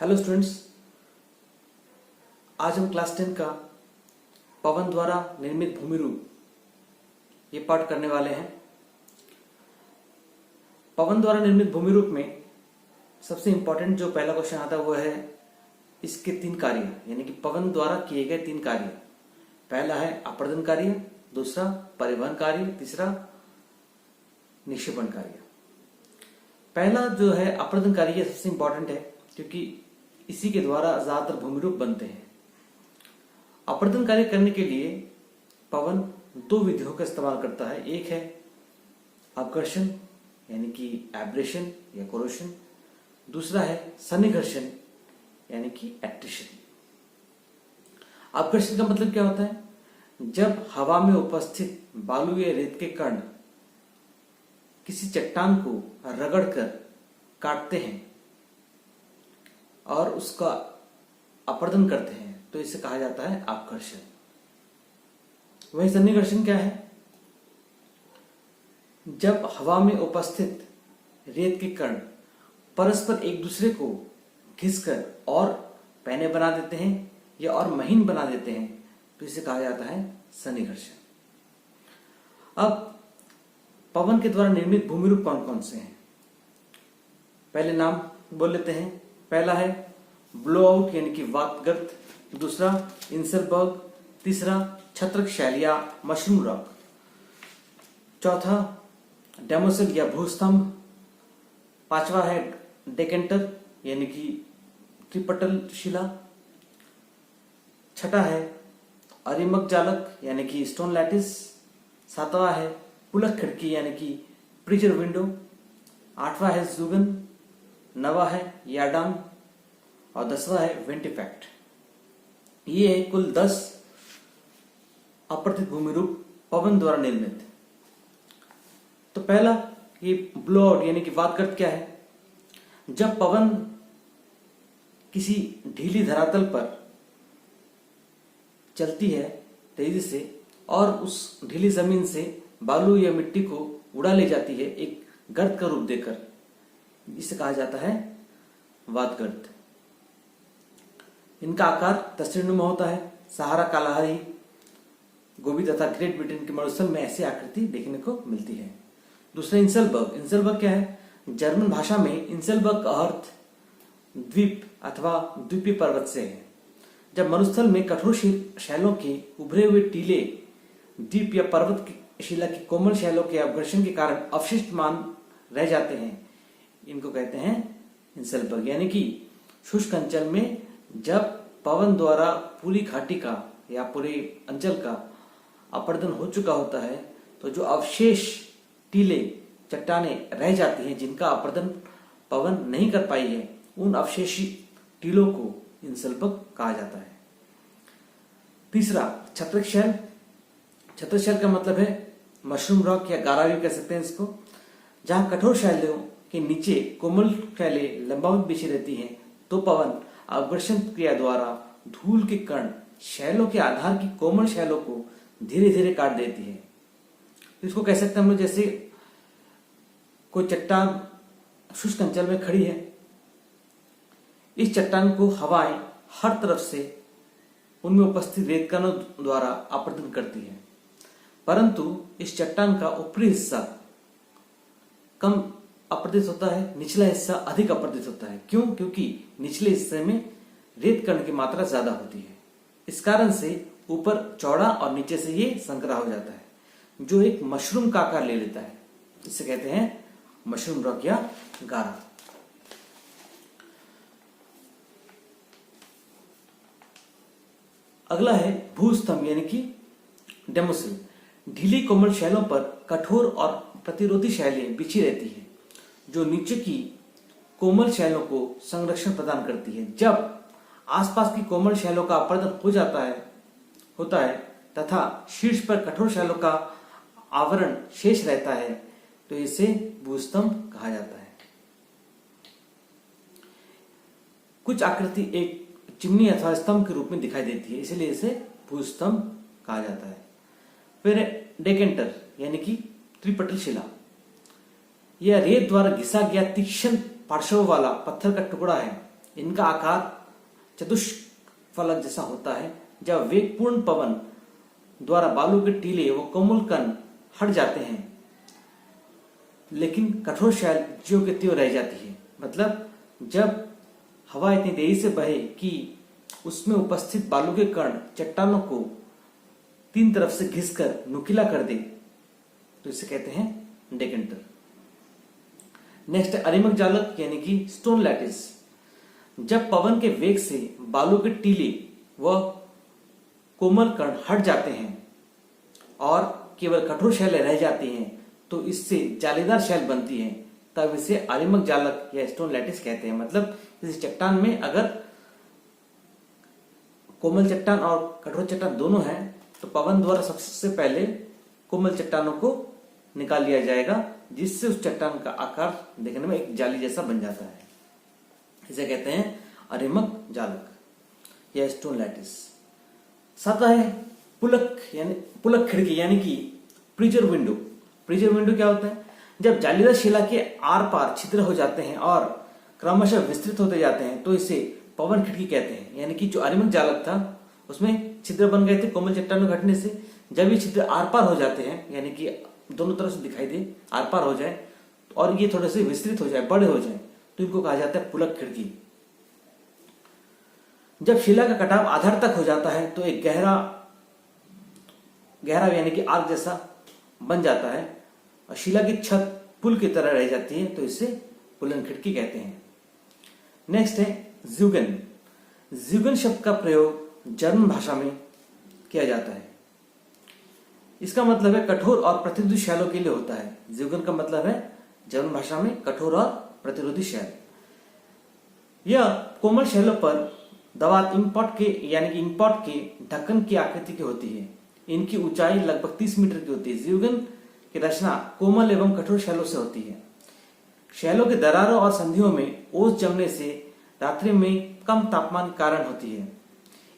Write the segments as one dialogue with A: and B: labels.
A: Hello students, आज हम class 10 का पवन द्वारा निर्मित भूमि रूप ये पाठ करने वाले हैं। पवन द्वारा निर्मित भूमि रूप में सबसे इंपॉर्टेंट जो पहला क्वेश्चन आता है वो है इसके तीन कार्य, यानी कि पवन द्वारा किए गए तीन कार्य। पहला है अपर्दन कार्य, दूसरा परिवहन कार्य, तीसरा निक्षेपण कार्य। पहला जो है अपर्दन कार्य सबसे इंपॉर्टेंट है क्योंकि इसी के द्वारा ज्यादातर भूमि रूप बनते हैं। अपर्दन कार्य करने के लिए पवन दो विधियों का इस्तेमाल करता है। एक है अपघर्षण यानी कि एब्रेशन या कोरोशन, दूसरा है सन्निघर्षण यानी कि एट्रिशन। अपघर्षण का मतलब क्या होता है? जब हवा में उपस्थित बालू या रेत के कण किसी चट्टान को रगड़कर काटते हैं और उसका अपर्दन करते हैं तो इसे कहा जाता है अपघर्षण। वही सन्निघर्षण क्या है? जब हवा में उपस्थित रेत के कण परस्पर एक दूसरे को घिसकर और पैने बना देते हैं या और महीन बना देते हैं तो इसे कहा जाता है सन्निघर्षण। अब पवन के द्वारा निर्मित भूमि रूप कौन कौन से हैं? पहले नाम बोल लेते हैं। पहला है ब्लोआउट यानी कि वातगर्त, दूसरा इंसलबर्ग, तीसरा छत्रक शैल या मशरूम रॉक, चौथा डेमोसल या भूस्तंभ, पांचवा है डेकेंटर यानी कि त्रिपटल शिला, छठा है अरिमक जालक यानी कि स्टोन लैटिस, सातवां है पुलक खिड़की यानी कि प्रीचर विंडो, आठवां है जुगन, नवा है याडांग और 10वां है वेंटिफैक्ट। ये है कुल 10 अपर्दित भूमि रूप पवन द्वारा निर्मित। तो पहला ये ब्लोआउट यानी कि वातगर्त क्या है? जब पवन किसी ढीली धरातल पर चलती है तेजी से और उस ढीली जमीन से बालू या मिट्टी को उड़ा ले जाती है एक गर्त का रूप देकर, इसे कहा जाता है वातगर्त। इनका आकार तस्वीरनुमा होता है। सहारा, कालाहारी, गोबी तथा ग्रेट ब्रिटेन के मरुस्थल में ऐसी आकृति देखने को मिलती है। दूसरा इंसलबर्ग। इंसलबर्ग क्या है? जर्मन भाषा में इंसलबर्ग का अर्थ द्वीप अथवा द्वीपीय पर्वत से है। जब मरुस्थल में कठोर शैलों के उभरे हुए टीले द्वीप या पर्वत की शिला की कोमल शैलों के अपघर्षण के कारण अवशिष्ट मान रह जाते हैं, इनको कहते हैं इंसलबर्ग। यानी कि शुष्क अंचल में जब पवन द्वारा पूरी घाटी का या पूरे अंचल का अपर्दन हो चुका होता है तो जो अवशेष टीले चट्टाने रह जाती हैं जिनका अपर्दन पवन नहीं कर पाई है, उन अवशेषी टीलों को इंसलबर्ग कहा जाता है। तीसरा छत्रक शैल। छत्रक शैल का मतलब है मशरूम रॉक या गारा भी कह सकते हैं इसको। जहां कठोर शैलों के नीचे कोमल शैलें लंबावत बिछी रहती हैं तो पवन अपघर्षण क्रिया द्वारा धूल के कण शैलों के आधार की कोमल शैलों को धीरे धीरे काट देती है। इसको कह सकते हैं हम लोग, जैसे कोई चट्टान शुष्क अंचल में खड़ी है, इस चट्टान को हवाएं हर तरफ से उनमें उपस्थित रेत कणों द्वारा अपर्दन करती है, परंतु इस चट्टान का ऊपरी हिस्सा कम अपर्दित होता है, निचला हिस्सा अधिक अपर्दित होता है। क्यों? क्योंकि निचले हिस्से में रेत कण की मात्रा ज्यादा होती है। इस कारण से ऊपर चौड़ा और नीचे से ये संकरा हो जाता है जो एक मशरूम का आकार ले लेता है। इसे कहते हैं मशरूम रॉक या गारा। अगला है भूस्तंभ यानी कि डेमोसिल। ढीली कोमल शैलों पर कठोर और प्रतिरोधी शैलें बिछी रहती हैं जो नीचे की कोमल शैलों को संरक्षण प्रदान करती है। जब आसपास की कोमल शैलों का अपर्दन होता है तथा शीर्ष पर कठोर शैलों का आवरण शेष रहता है तो इसे भूस्तंभ कहा जाता है। कुछ आकृति एक चिमनी अथवा स्तंभ के रूप में दिखाई देती है, इसलिए इसे भूस्तंभ कहा जाता है। फिर डेकेंटर यानी कि त्रिपटल शिला। यह रेत द्वारा घिसा गया तीक्ष्ण पार्श्व वाला पत्थर का टुकड़ा है इनका आकार चतुष्फलक जैसा होता है। जब वेगपूर्ण पवन द्वारा बालू के टीले व कोमल कण हट जाते हैं, लेकिन कठोर शैल ज्यों के त्यों रह जाती है। मतलब जब हवा इतनी तेजी से बहे कि उसमें उपस्थित बालू के कण चट्टानों को तीन तरफ से घिसकर नुकीला कर दे, तो इसे कहते हैं डेकेंटर। नेक्स्ट है अरिमक जालक यानी कि स्टोन लैटिस। जब पवन के वेग से बालू के टीले व कोमल कण हट जाते हैं और केवल कठोर शैलें रह जाती हैं, तो इससे जालीदार शैल बनती है, तब इसे अरिमक जालक या स्टोन लैटिस कहते हैं। मतलब इस चट्टान में अगर कोमल चट्टान और कठोर चट्टान दोनों हैं, तो पवन द्वारा सबसे पहले कोमल चट्टानों को निकाल लिया जाएगा, जिससे उस चट्टान का आकार देखने में एक जाली जैसा बन जाता है। इसे कहते हैं अरिमक जालक या स्टोन लैटिस। सातवां है पुलक खिड़की यानी कि प्रीजर विंडो। प्रीजर विंडो क्या होता है? जब जालीदार शिला के आर पार छिद्र हो जाते हैं और क्रमशः विस्तृत होते जाते हैं, तो इसे पवन खिड़की कहते हैं। यानी कि जो अरिमक जालक था उसमें छिद्र बन गए थे कोमल चट्टानों घटने से, जब ये छिद्र आर पार हो जाते हैं, यानी कि दोनों तरफ से दिखाई दे, आर पार हो जाए और ये थोड़े से विस्तृत हो जाए, बड़े हो जाए, तो इनको कहा जाता है पुलक खिड़की। जब शिला का कटाव आधार तक हो जाता है, तो एक गहरा यानी कि आर्क जैसा बन जाता है और शिला की छत पुल की तरह रह जाती है, तो इसे पुलन खिड़की कहते हैं। नेक्स्ट है ज़्यूगेन। ज़्यूगेन शब्द का प्रयोग जर्मन भाषा में किया जाता है। इसका मतलब है कठोर और प्रतिरोधी शैलों के लिए होता है। ज़्यूगेन का मतलब है जर्मन भाषा में कठोर और प्रतिरोधी शैल। यह कोमल शैलों पर दवात इंकपॉट के ढक्कन की आकृति की होती है। इनकी ऊंचाई लगभग 30 मीटर की होती है। ज़्यूगेन की रचना कोमल एवं कठोर शैलों से होती है। शैलों के दरारों और संधियों में ओस जमने से रात्रि में कम तापमान के कारण होती है।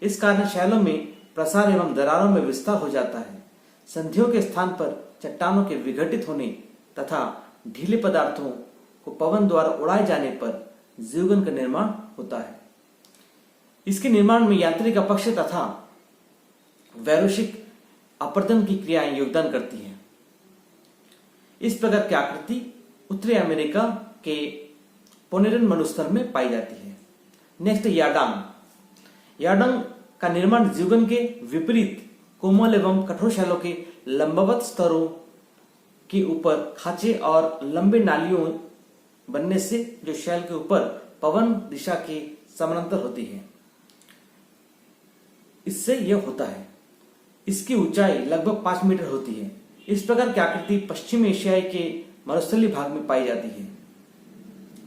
A: इस कारण शैलों में प्रसार एवं दरारों में विस्तार हो जाता है। संधियों के स्थान पर चट्टानों के विघटित होने तथा ढीले पदार्थों को पवन द्वारा उड़ाए जाने पर ज़्यूगेन का निर्माण होता है। इसके निर्माण में यांत्रिक अपक्ष तथा वैरोषिक अपरदन की क्रियाएं योगदान करती हैं। इस प्रकार की आकृति उत्तरी अमेरिका के पोनेरन मरुस्थल में पाई जाती है। नेक्स्ट याडांग। याडांग का निर्माण ज़्यूगेन के विपरीत कोमल एवं कठोर शैलों के लंबवत स्तरों के ऊपर खांचे और लंबे नालियों बनने से जो शैल के ऊपर पवन दिशा के समानांतर होती है, इससे यह होता है। इसकी ऊंचाई लगभग 5 मीटर होती है। इस प्रकार की आकृति पश्चिम एशिया के मरुस्थलीय भाग में पाई जाती है।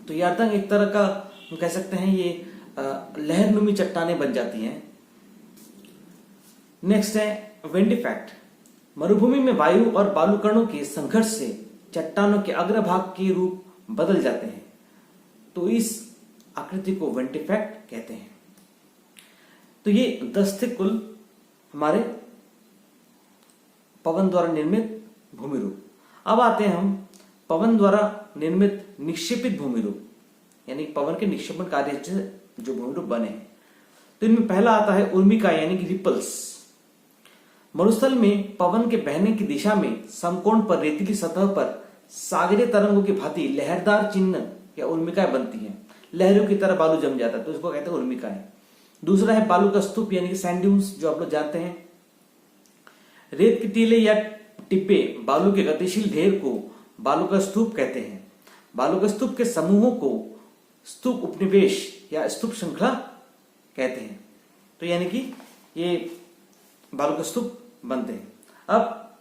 A: तो याडांग एक तरह का हम कह सकते हैं ये लहरनुमी चट्टानें बन जाती हैं। नेक्स्ट है विंड इफेक्ट। मरुभूमि में वायु और बालूकणों के संघर्ष से चट्टानों के अग्रभाग के रूप बदल जाते हैं, तो इस आकृति को विंड इफेक्ट कहते हैं। तो ये 10 थे कुल हमारे पवन द्वारा निर्मित भूमि रूप। अब आते हैं हम पवन द्वारा निर्मित निक्षेपित भूमि रूप, यानी पवन के निक्षेपण कार्य से जो भूमि रूप बने हैं। तो इनमें पहला आता है उर्मिका यानी कि रिपल्स। मरुस्थल में पवन के बहने की दिशा में समकोण पर रेतीली सतह पर सागरीय तरंगों की भांति लहरदार चिन्ह या उर्मिकाएं बनती हैं। लहरों की तरह बालू जम जाता है, तो इसको कहते हैं उर्मिकाएं। दूसरा है बालू का स्तूप यानी कि सैंड ड्यून्स, जो आप लोग जानते हैं। रेत के टीले या टिब्बे बालू के गतिशील ढेर को बालू का स्तूप कहते हैं। बालू का स्तूप के समूहों को स्तूप उपनिवेश या स्तूप श्रृंखला कहते हैं। तो यानी कि ये बालू का स्तूप बनते हैं। अब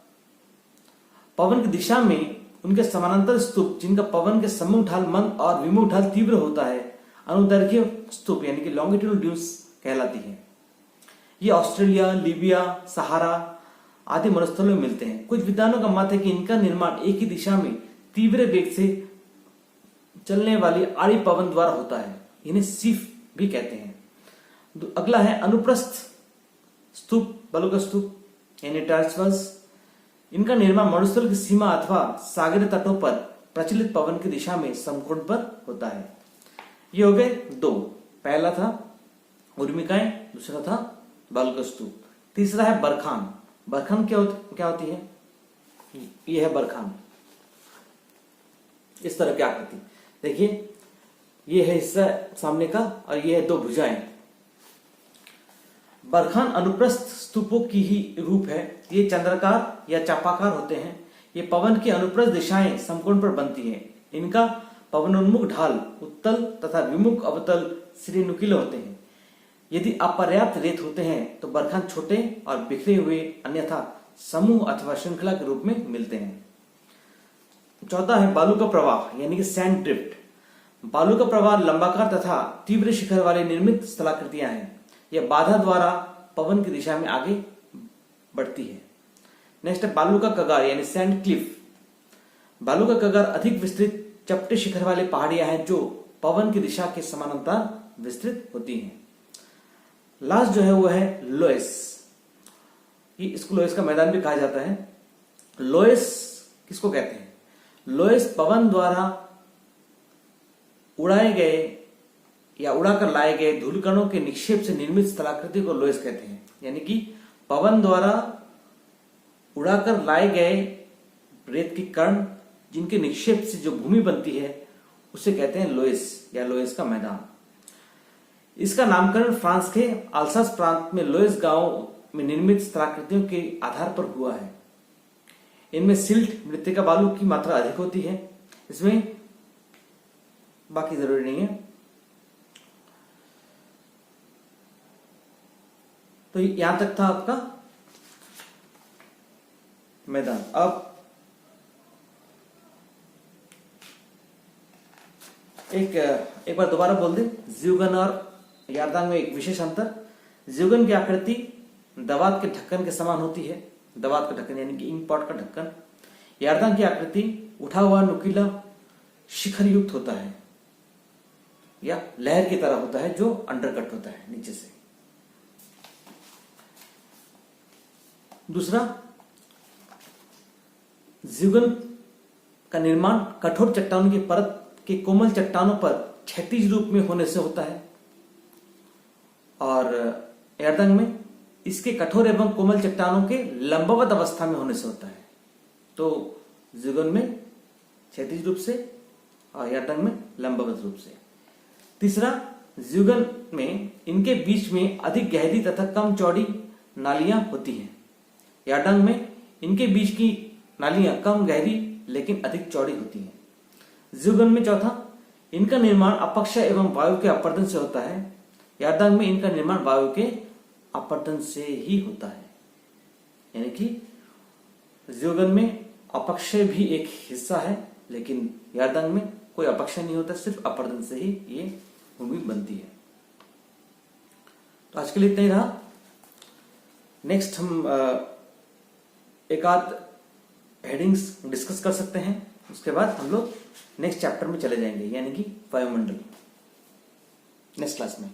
A: पवन की दिशा में उनके समानांतर स्तूप, जिनका पवन के सम्मुख ढाल मंद और विमुख ढाल तीव्र होता है, अनुदैर्घ्य स्तूप यानी कि लॉन्गिट्यूडनल ड्यून्स कहलाती है। ये ऑस्ट्रेलिया, लीबिया, सहारा आदि मरुस्थलों में मिलते हैं। कुछ विद्वानों का मत है कि इनका निर्माण एक ही दिशा में तीव्र वेग से चलने वाली आड़ी पवन द्वारा होता है। इन्हें सीफ भी कहते हैं। अगला है अनुप्रस्थ स्तूप, बालू का स्तूप यानी ट्रांसवर्स। इनका निर्माण मरुस्थल की सीमा अथवा सागरीय तटों पर प्रचलित पवन की दिशा में समकोण पर होता है। ये हो गए 2। पहला था उर्मिकाएं, दूसरा था बालू का स्तूप। तीसरा है बरखान। बरखान क्या होती है? ये है बरखान, इस तरह की आकृति। देखिए ये है हिस्सा सामने का और ये है दो भुजाएं। बरखान अनुप्रस्थ स्तूपों की ही रूप है। ये चंद्राकार या चापाकार होते हैं। ये पवन की अनुप्रस्थ दिशाएं समकोण पर बनती हैं। इनका पवनोन्मुख ढाल उत्तल तथा विमुख अवतल सिरे नुकीले होते हैं। यदि अपर्याप्त रेत होते हैं तो बरखान छोटे और बिखरे हुए अन्यथा समूह अथवा श्रृंखला के रूप में मिलते हैं। चौथा है बालू का प्रवाह यानी कि सैंड ड्रिफ्ट। बालू का प्रवाह लंबाकार तथा तीव्र शिखर वाले निर्मित स्थलाकृतियां हैं। यह बाधा द्वारा पवन की दिशा में आगे बढ़ती है। नेक्स्ट है बालू का कगार यानी सैंड क्लिफ। बालू का कगार अधिक विस्तृत चपटे शिखर वाले पहाड़ियां हैं जो पवन की दिशा के समानांतर विस्तृत होती हैं। लास्ट जो है वो है लोएस। इसको लोएस का मैदान भी कहा जाता है। लोएस किसको कहते हैं? लोएस पवन द्वारा उड़ाए गए या उड़ाकर लाए गए धूलकणों के निक्षेप से निर्मित स्थलाकृति को लोएस कहते हैं। यानी कि पवन द्वारा उड़ाकर लाए गए रेत के कण जिनके निक्षेप से जो भूमि बनती है उसे कहते हैं लोएस या लोएस का मैदान। इसका नामकरण फ्रांस के अल्सास प्रांत में लोएस गांव में निर्मित स्थलाकृतियों के आधार पर हुआ है। इनमें सिल्ट मृत्तिका बालू की मात्रा अधिक होती है। इसमें बाकी जरूरी नहीं है। तो यहां तक था आपका मैदान। अब एक बार दोबारा बोल दे। ज्यूगन और यारदांग में एक विशेष अंतर। ज्यूगन की आकृति दवात के ढक्कन के समान होती है। दवात का ढक्कन यानी कि इंक पॉट का ढक्कन। यारदांग की आकृति उठा हुआ नुकीला शिखर युक्त होता है या लहर की तरह होता है जो अंडरकट होता है नीचे से। दूसरा, ज्यूगन का निर्माण कठोर चट्टानों की परत के कोमल चट्टानों पर क्षैतिज रूप में होने से होता है और यारदांग में इसके कठोर एवं कोमल चट्टानों के लंबवत अवस्था में होने से होता है। तो ज्यूगन में क्षैतिज रूप से और यारदांग में लंबवत रूप से। तीसरा, ज्यूगन में इनके बीच में अधिक गहरी तथा कम चौड़ी नालियां होती हैं। यारदांग में इनके बीच की नालियां कम गहरी लेकिन अधिक चौड़ी होती हैं। ज्यूगन में चौथा, इनका निर्माण अपक्षय एवं वायु के अपर्दन से होता है। यारदांग में इनका निर्माण वायु के अपर्दन से ही होता है। यानी कि ज्यूगन में अपक्षय भी एक हिस्सा है लेकिन यारदांग में कोई अपक्षय नहीं होता, सिर्फ अपर्दन से ही ये भूमि बनती है। तो आज के लिए इतना ही रहा। नेक्स्ट हम एक आध हेडिंग्स डिस्कस कर सकते हैं। उसके बाद हम लोग नेक्स्ट चैप्टर में चले जाएंगे यानी कि वायुमंडल नेक्स्ट क्लास में।